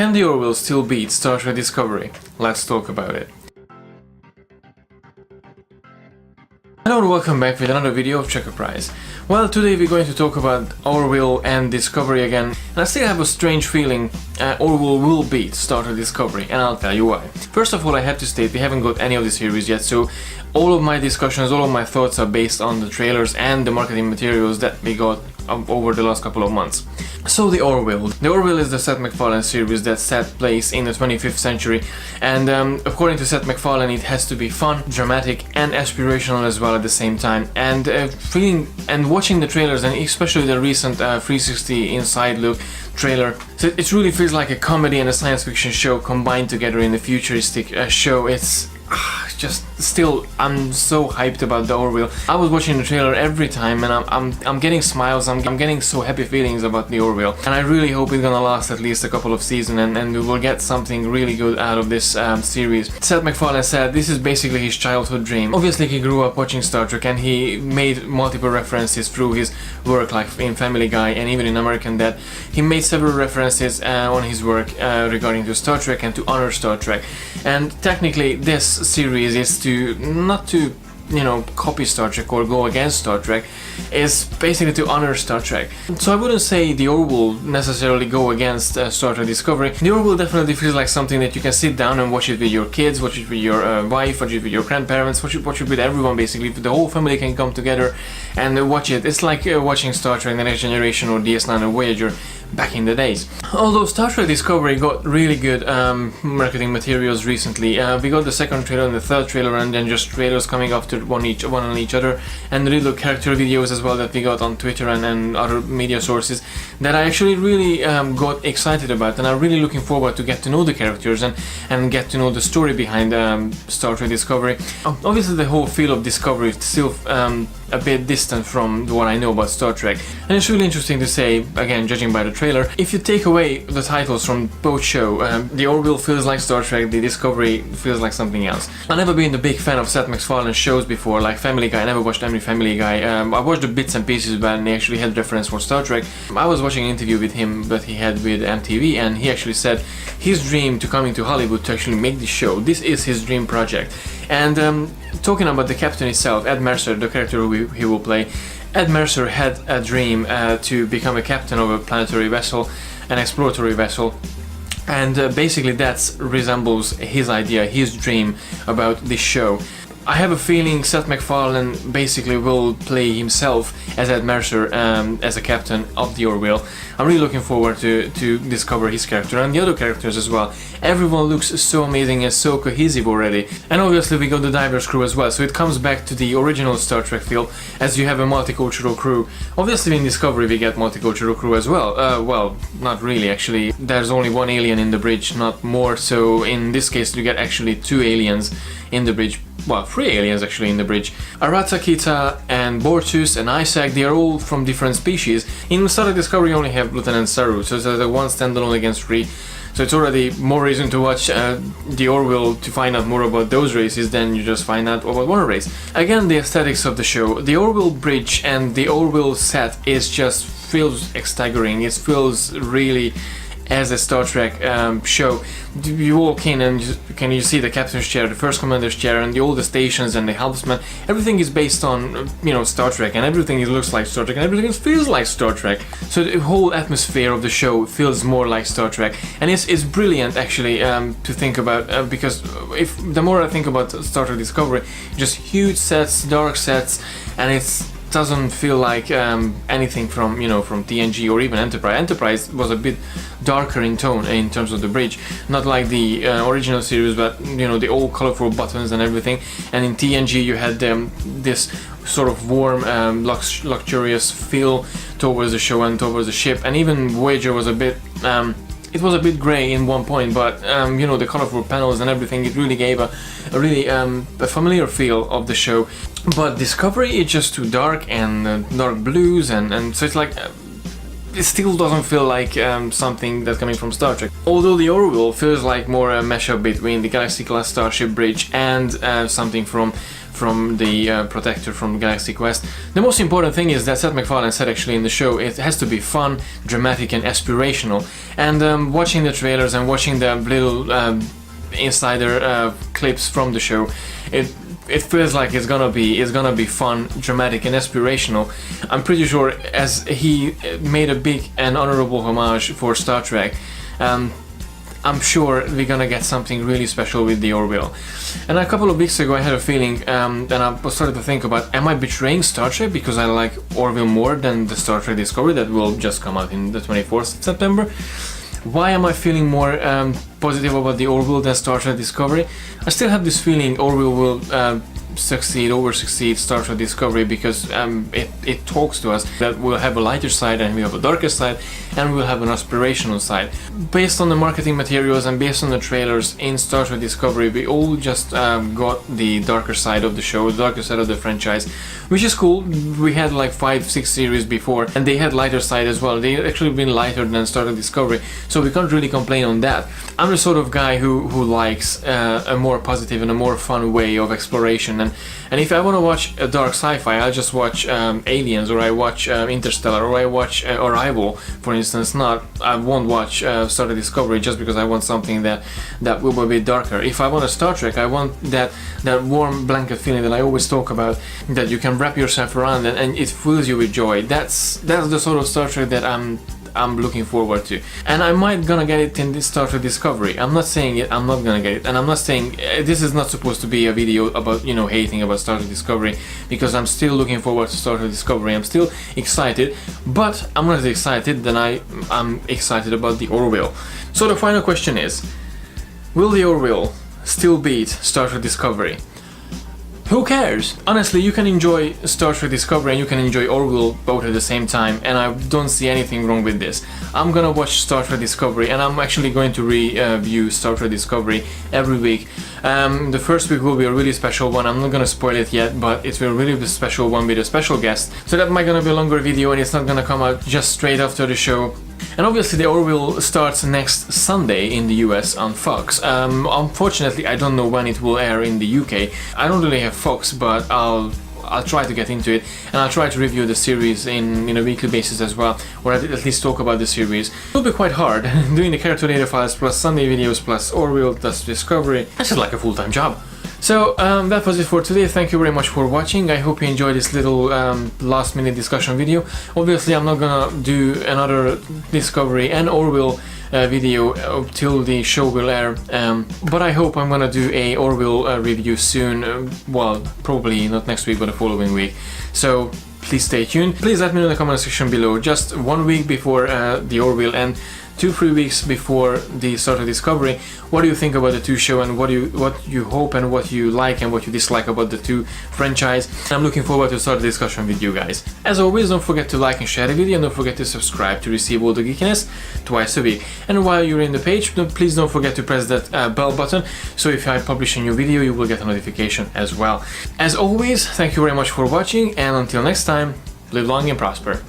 Can the Orville still beat Star Trek Discovery? Let's talk about it. Hello and welcome back with another video of TREKKERPRISE. Well, today we're going to talk about Orville and Discovery again, and I still have a strange feeling Orville will beat Star Trek Discovery, and I'll tell you why. First of all, I have to state we haven't got any of the series yet, so all of my discussions, all of my thoughts are based on the trailers and the marketing materials that we got over the last couple of months. So the Orville. The Orville is the Seth MacFarlane series that set place in the 25th century, and according to Seth MacFarlane it has to be fun, dramatic and aspirational as well at the same time. And watching the trailers, and especially the recent 360 inside look trailer, so it really feels like a comedy and a science fiction show combined together in a futuristic show. It's just still, I'm so hyped about the Orville. I was watching the trailer every time and I'm getting smiles, I'm getting so happy feelings about the Orville, and I really hope it's gonna last at least a couple of seasons and we will get something really good out of this series. Seth MacFarlane said this is basically his childhood dream. Obviously he grew up watching Star Trek and he made multiple references through his work, like in Family Guy and even in American Dad. He made several references on his work regarding to Star Trek and to honor Star Trek, and technically this series is not to copy Star Trek or go against Star Trek, is basically to honor Star Trek. So I wouldn't say the Orville necessarily go against Star Trek Discovery. The Orville definitely feels like something that you can sit down and watch it with your kids, watch it with your wife, watch it with your grandparents, watch it with everyone basically. The whole family can come together and watch it. It's like watching Star Trek The Next Generation or DS9 or Voyager back in the days. Although Star Trek Discovery got really good marketing materials recently. We got the second trailer and the third trailer, and then just trailers coming after one on each other, and the little character videos as well that we got on Twitter and other media sources that I actually really got excited about, and I'm really looking forward to get to know the characters and get to know the story behind Star Trek Discovery. Obviously the whole feel of Discovery is still a bit distant from what I know about Star Trek, and it's really interesting to say, again judging by the trailer, if you take away the titles from both shows, the Orville feels like Star Trek, the Discovery feels like something else. I've never been a big fan of Seth MacFarlane shows before, like Family Guy. I never watched every Family Guy. I watched the bits and pieces when they actually had reference for Star Trek. I was watching an interview with him that he had with MTV, and he actually said his dream to coming to Hollywood to actually make this show, this is his dream project. And talking about the captain itself, Ed Mercer, the character who he will play, Ed Mercer had a dream to become a captain of a planetary vessel, an exploratory vessel, and basically that resembles his idea, his dream about this show. I have a feeling Seth MacFarlane basically will play himself as Ed Mercer as a captain of the Orville. I'm really looking forward to discover his character and the other characters as well. Everyone looks so amazing and so cohesive already. And obviously we got the divers crew as well, so it comes back to the original Star Trek feel, as you have a multicultural crew. Obviously in Discovery we get multicultural crew as well. Well, not really actually. There's only one alien in the bridge, not more, so in this case you get actually 2 aliens in the bridge. Well, 3 aliens actually in the bridge. Aratakita and Bortus and Isaac, they are all from different species. In Star Trek Discovery you only have Lieutenant Saru, so it's a one standalone against 3. So it's already more reason to watch the Orville to find out more about those races than you just find out about one race. Again, the aesthetics of the show, the Orville bridge and the Orville set feels staggering. It feels really as a Star Trek show. You walk in and you see the captain's chair, the first commander's chair, and all the stations and the helmsman. Everything is based on Star Trek, and everything looks like Star Trek, and everything feels like Star Trek. So the whole atmosphere of the show feels more like Star Trek, and it's brilliant actually to think about, because the more I think about Star Trek Discovery, just huge sets, dark sets, and it doesn't feel like anything from TNG or even Enterprise. Enterprise was a bit darker in tone in terms of the bridge, not like the original series, but the old colorful buttons and everything. And in TNG you had this sort of warm, luxurious feel towards the show and towards the ship, and even Voyager was a bit it was a bit grey in one point, but the colorful panels and everything, it really gave a really a familiar feel of the show. But Discovery is just too dark, and dark blues, and so it's like it still doesn't feel like something that's coming from Star Trek. Although the Orville feels like more a mashup between the Galaxy class starship bridge and something from the Protector from Galaxy Quest. The most important thing is that Seth MacFarlane said actually in the show, it has to be fun, dramatic and aspirational. And watching the trailers and watching the little insider clips from the show, it feels like it's gonna be fun, dramatic and aspirational. I'm pretty sure as he made a big and honorable homage for Star Trek, I'm sure we're gonna get something really special with the Orville. And a couple of weeks ago I had a feeling, and I started to think about, am I betraying Star Trek because I like Orville more than the Star Trek Discovery that will just come out in the 24th of September? Why am I feeling more positive about the Orville than Star Trek Discovery? I still have this feeling Orville will succeed Star Trek Discovery because it talks to us that we'll have a lighter side and we have a darker side and we'll have an aspirational side. Based on the marketing materials and based on the trailers in Star Trek Discovery, we all just got the darker side of the show, the darker side of the franchise, which is cool. We had like 5-6 series before and they had lighter side as well. They actually been lighter than Star Trek Discovery, so we can't really complain on that. I'm the sort of guy who likes a more positive and a more fun way of exploration, and if I want to watch a dark sci-fi, I'll just watch Aliens, or I watch Interstellar, or I watch Arrival, for instance. I won't watch Star Trek Discovery just because I want something that will be a bit darker. If I want a Star Trek, I want that warm blanket feeling that I always talk about, that you can wrap yourself around and it fills you with joy. That's the sort of Star Trek that I'm looking forward to, and I might gonna get it in this Star Trek Discovery. I'm not saying I'm not gonna get it, and I'm not saying this is not supposed to be a video about, you know, hating about Star Trek Discovery, because I'm still looking forward to Star Trek Discovery. I'm still excited, but I'm not as excited than I'm excited about the Orville. So the final question is, will the Orville still beat Star Trek Discovery? Who cares? Honestly, you can enjoy Star Trek Discovery and you can enjoy Orville both at the same time, and I don't see anything wrong with this. I'm gonna watch Star Trek Discovery, and I'm actually going to review Star Trek Discovery every week. The first week will be a really special one. I'm not gonna spoil it yet, but it's a really special one with a special guest. So that might gonna be a longer video, and it's not gonna come out just straight after the show. And obviously the Orville starts next Sunday in the US on Fox. Unfortunately, I don't know when it will air in the UK. I don't really have Fox, but I'll try to get into it, and I'll try to review the series in a weekly basis as well, or at least talk about the series. It'll be quite hard, doing the character data files plus Sunday videos plus Orville plus Discovery. That's just like a full-time job. So that was it for today. Thank you very much for watching. I hope you enjoyed this little last minute discussion video. Obviously I'm not gonna do another Discovery and Orville video till the show will air, but I hope I'm gonna do a Orville review soon. Well, probably not next week but the following week, so please stay tuned. Please let me know in the comment section below, just 1 week before the Orville and 2-3 weeks before the Star Trek Discovery, what do you think about the two show, and what you hope and what you like and what you dislike about the two franchise. I'm looking forward to start the discussion with you guys. As always, don't forget to like and share the video, and don't forget to subscribe to receive all the geekiness twice a week. And while you're in the page, please don't forget to press that bell button, so if I publish a new video you will get a notification as well. As always, thank you very much for watching, and until next time, live long and prosper.